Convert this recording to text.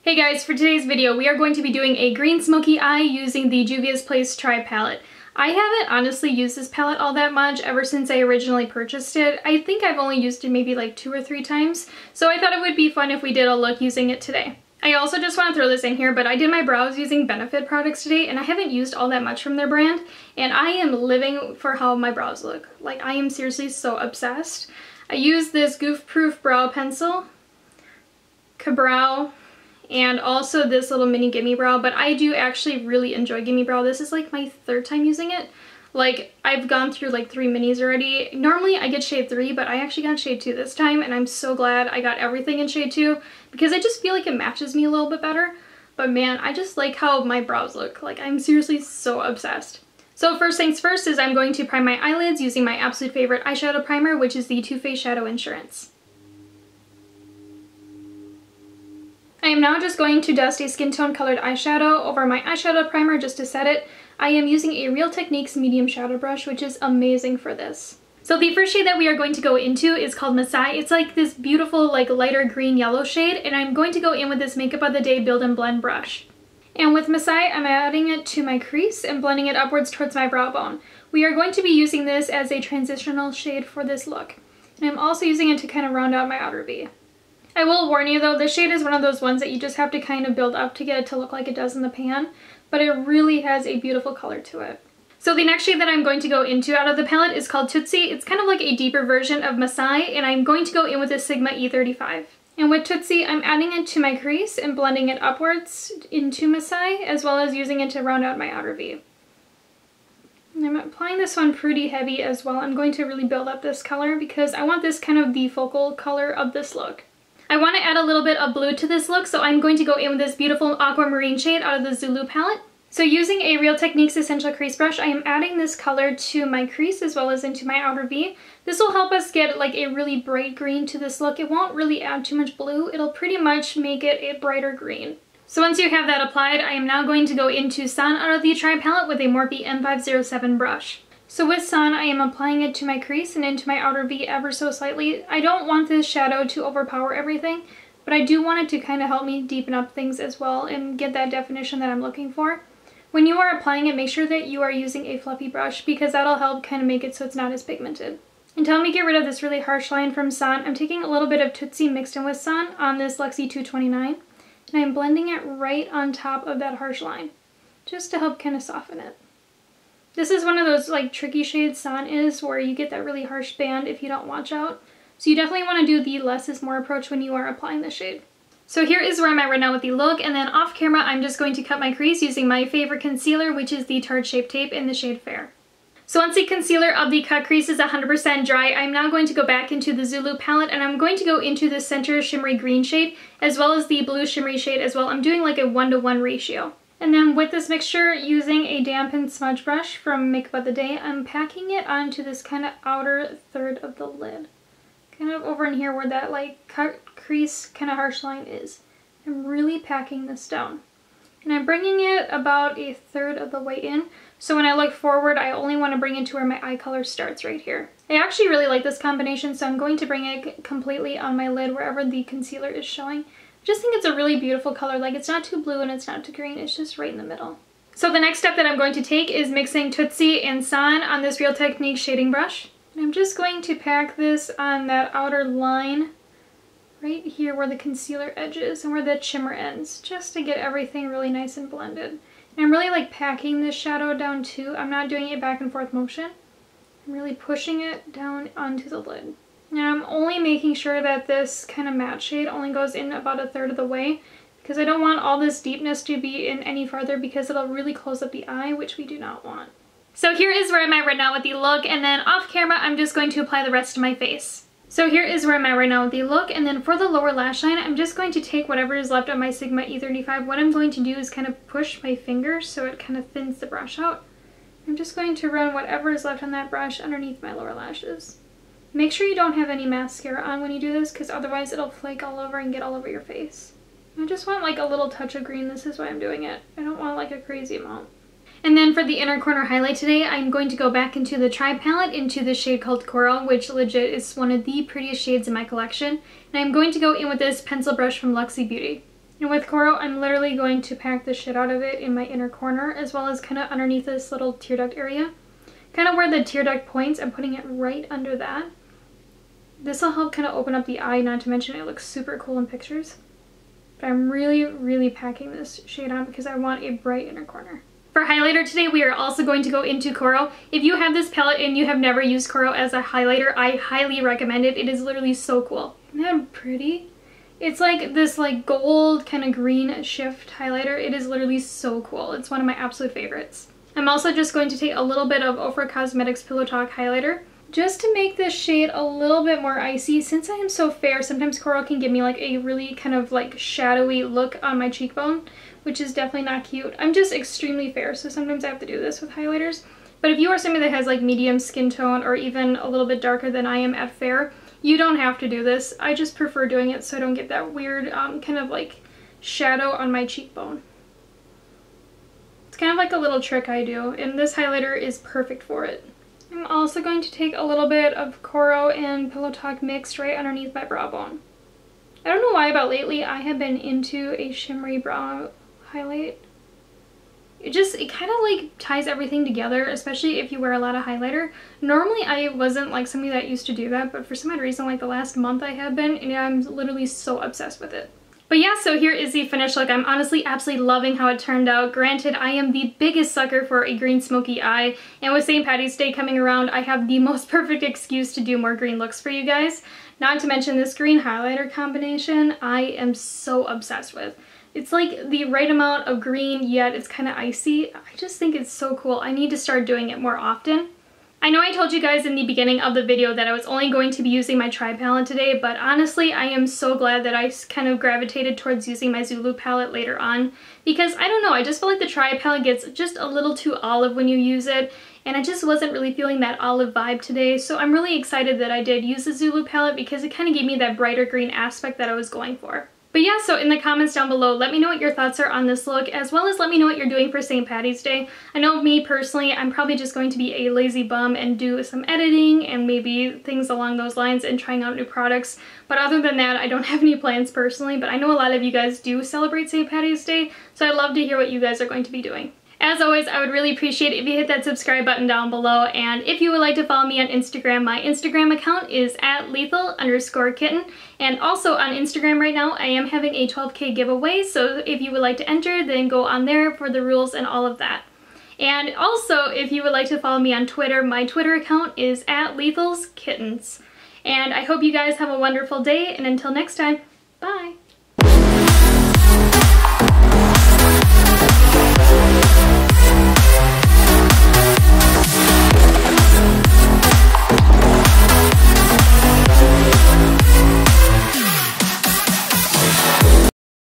Hey guys, for today's video we are going to be doing a green smoky eye using the Juvias Place Tri palette. I haven't honestly used this palette all that much ever since I originally purchased it. I think I've only used it maybe like 2 or 3 times, so I thought it would be fun if we did a look using it today. I also just want to throw this in here, but I did my brows using Benefit products today and I haven't used all that much from their brand, and I am living for how my brows look. Like, I am seriously so obsessed. I use this Goof Proof brow pencil, KaBrow, and also this little mini Gimme Brow, but I do actually really enjoy Gimme Brow. This is like my 3rd time using it. Like, I've gone through like 3 minis already. Normally I get shade 3, but I actually got shade 2 this time, and I'm so glad I got everything in shade 2 because I just feel like it matches me a little bit better. But man, I just like how my brows look. Like, I'm seriously so obsessed. So first things first is I'm going to prime my eyelids using my absolute favorite eyeshadow primer, which is the Too Faced Shadow Insurance. I am now just going to dust a skin tone colored eyeshadow over my eyeshadow primer just to set it. I am using a Real Techniques medium shadow brush, which is amazing for this. So the first shade that we are going to go into is called Mascara. It's like this beautiful like lighter green yellow shade, and I'm going to go in with this Makeup of the Day Build and Blend brush. And with Mascara, I'm adding it to my crease and blending it upwards towards my brow bone. We are going to be using this as a transitional shade for this look. And I'm also using it to kind of round out my outer V. I will warn you though, this shade is one of those ones that you just have to kind of build up to get it to look like it does in the pan, but it really has a beautiful color to it. So the next shade that I'm going to go into out of the palette is called Tootsie. It's kind of like a deeper version of Mascara, and I'm going to go in with a Sigma E35. And with Tootsie, I'm adding it to my crease and blending it upwards into Mascara, as well as using it to round out my outer V. And I'm applying this one pretty heavy as well. I'm going to really build up this color because I want this kind of the focal color of this look. I want to add a little bit of blue to this look, so I'm going to go in with this beautiful aquamarine shade out of the Zulu palette. So using a Real Techniques Essential Crease brush, I am adding this color to my crease as well as into my outer V. This will help us get like a really bright green to this look. It won't really add too much blue. It'll pretty much make it a brighter green. So once you have that applied, I am now going to go into Sun out of the Tri palette with a Morphe M507 brush. So with Sun, I am applying it to my crease and into my outer V ever so slightly. I don't want this shadow to overpower everything, but I do want it to kind of help me deepen up things as well and get that definition that I'm looking for. When you are applying it, make sure that you are using a fluffy brush because that'll help kind of make it so it's not as pigmented. And to help me get rid of this really harsh line from Sun, I'm taking a little bit of Tootsie mixed in with Sun on this Luxie 229, and I'm blending it right on top of that harsh line, just to help kind of soften it. This is one of those like tricky shades Sun is, where you get that really harsh band if you don't watch out. So you definitely want to do the less is more approach when you are applying the shade. So here is where I'm at right now with the look, and then off camera I'm just going to cut my crease using my favorite concealer, which is the Tarte Shape Tape in the shade Fair. So once the concealer of the cut crease is 100% dry, I'm now going to go back into the Zulu palette and I'm going to go into the center shimmery green shade as well as the blue shimmery shade as well. I'm doing like a 1-to-1 ratio. And then with this mixture, using a dampened smudge brush from Makeup of the Day, I'm packing it onto this kind of outer third of the lid. Kind of over in here where that like cut crease kind of harsh line is. I'm really packing this down. And I'm bringing it about a third of the way in. So when I look forward, I only want to bring it to where my eye color starts right here. I actually really like this combination, so I'm going to bring it completely on my lid wherever the concealer is showing. I just think it's a really beautiful color. Like, it's not too blue and it's not too green, it's just right in the middle. So the next step that I'm going to take is mixing Tootsie and Sun on this Real Techniques shading brush. And I'm just going to pack this on that outer line right here where the concealer edge is and where the shimmer ends, just to get everything really nice and blended. And I'm really like packing this shadow down too. I'm not doing a back and forth motion. I'm really pushing it down onto the lid. Now I'm only making sure that this kind of matte shade only goes in about a third of the way because I don't want all this deepness to be in any farther because it'll really close up the eye, which we do not want. So here is where I'm at right now with the look, and then off camera I'm just going to apply the rest to my face. So here is where I'm at right now with the look, and then for the lower lash line I'm just going to take whatever is left of my Sigma E35. What I'm going to do is kind of push my finger so it kind of thins the brush out. I'm just going to run whatever is left on that brush underneath my lower lashes. Make sure you don't have any mascara on when you do this because otherwise it'll flake all over and get all over your face. I just want like a little touch of green. This is why I'm doing it. I don't want like a crazy amount. And then for the inner corner highlight today, I'm going to go back into the Tri palette into the shade called Coral, which legit is one of the prettiest shades in my collection. And I'm going to go in with this pencil brush from Luxie Beauty. And with Coral, I'm literally going to pack the shit out of it in my inner corner, as well as kind of underneath this little tear duct area. Kind of where the tear duct points, I'm putting it right under that. This will help kind of open up the eye, not to mention it looks super cool in pictures. But I'm really, really packing this shade on because I want a bright inner corner. For highlighter today, we are also going to go into Coral. If you have this palette and you have never used Coral as a highlighter, I highly recommend it. It is literally so cool. Isn't that pretty? It's like this like gold kind of green shift highlighter. It is literally so cool. It's one of my absolute favorites. I'm also just going to take a little bit of Ofra Cosmetics Pillow Talk highlighter just to make this shade a little bit more icy. Since I am so fair, sometimes Coral can give me like a really kind of like shadowy look on my cheekbone, which is definitely not cute. I'm just extremely fair, so sometimes I have to do this with highlighters. But if you are somebody that has like medium skin tone or even a little bit darker than I am at fair, you don't have to do this. I just prefer doing it so I don't get that weird kind of like shadow on my cheekbone. It's kind of like a little trick I do, and this highlighter is perfect for it. I'm also going to take a little bit of Coral and Pillow Talk mixed right underneath my brow bone. I don't know why, but lately I have been into a shimmery brow highlight. It kind of like ties everything together, especially if you wear a lot of highlighter. Normally I wasn't like somebody that used to do that, but for some odd reason like the last month I have been, and I'm literally so obsessed with it. But yeah, so here is the finished look. I'm honestly absolutely loving how it turned out. Granted, I am the biggest sucker for a green smoky eye, and with St. Patty's Day coming around, I have the most perfect excuse to do more green looks for you guys. Not to mention this green highlighter combination, I am so obsessed with. It's like the right amount of green, yet it's kind of icy. I just think it's so cool. I need to start doing it more often. I know I told you guys in the beginning of the video that I was only going to be using my Tri palette today, but honestly I am so glad that I kind of gravitated towards using my Zulu palette later on, because I don't know, I just feel like the Tri palette gets just a little too olive when you use it, and I just wasn't really feeling that olive vibe today, so I'm really excited that I did use the Zulu palette because it kind of gave me that brighter green aspect that I was going for. But yeah, so in the comments down below, let me know what your thoughts are on this look, as well as let me know what you're doing for St. Patty's Day. I know me personally, I'm probably just going to be a lazy bum and do some editing and maybe things along those lines and trying out new products. But other than that, I don't have any plans personally, but I know a lot of you guys do celebrate St. Patty's Day, so I'd love to hear what you guys are going to be doing. As always, I would really appreciate it if you hit that subscribe button down below, and if you would like to follow me on Instagram, my Instagram account is @lethal_kitten, and also on Instagram right now I am having a 12K giveaway, so if you would like to enter, then go on there for the rules and all of that. And also, if you would like to follow me on Twitter, my Twitter account is @lethalskittens. And I hope you guys have a wonderful day, and until next time, bye!